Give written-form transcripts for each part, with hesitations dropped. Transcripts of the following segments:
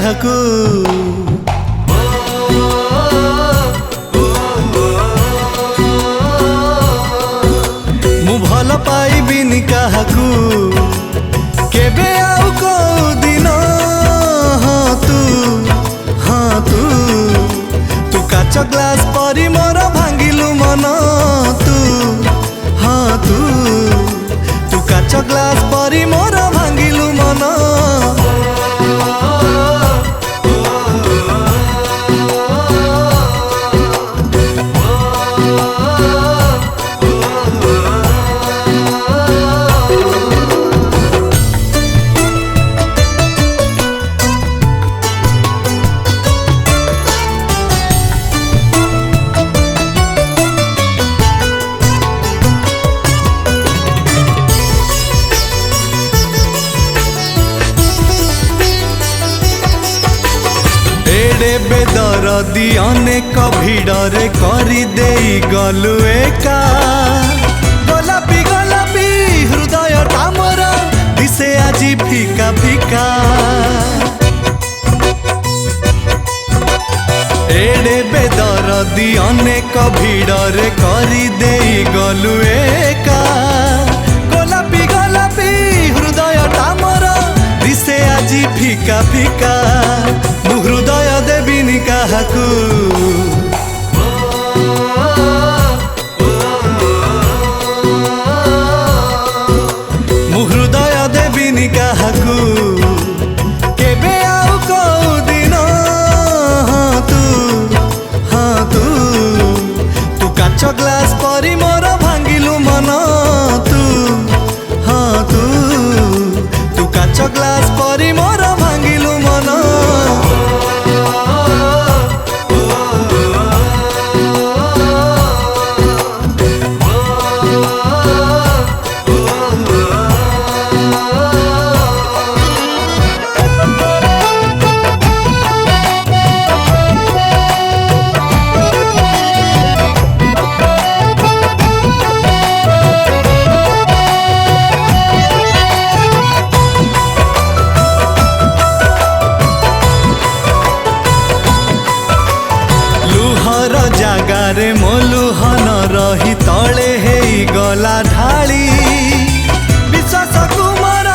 काहाकू मु भल पाइबिनी काहाकू केबे आउ को दिन हाँ तू काच ग्लास परी मोर भांगिलु मन तू काच ग्लास परी मोर भांगिलु मन बेदरदी अनेक भिड़े करी देई गलु एका गोलापी गोलापी हृदय टामर दिसे आजी फिका फिका एडे बेदरदी अनेक भिड़े करी देई गलु एका गोलापी गोलापी हृदय टामर दिसे आजी फिका फिका मु हृदय देबिनी काहाकू मु हृदय देबिनी काहाकू केबे आउ को दिन तू काच ग्लास परी मोर भांगिलु मन तू काच ग्लास परी मोर भांगिलु मन जागारे मोलुहन रही तले हेई गला ढाली विश्वास कुमार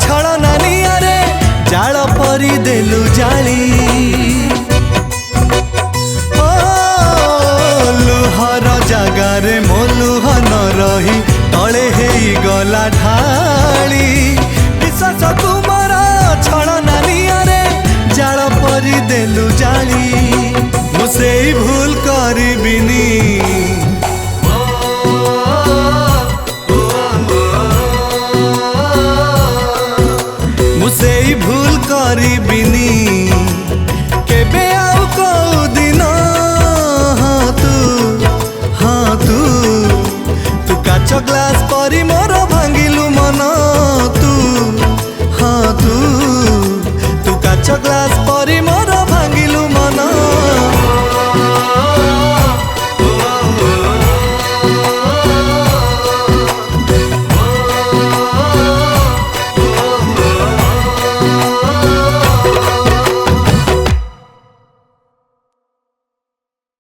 छलना नियारे जाल परी देलु जाली ओ लुहर जागारे मोलुहन रही तले हेई गला ढाली विश्वास कुमार छलना नियारे जाल परी देलु जाली मुझे भूल करी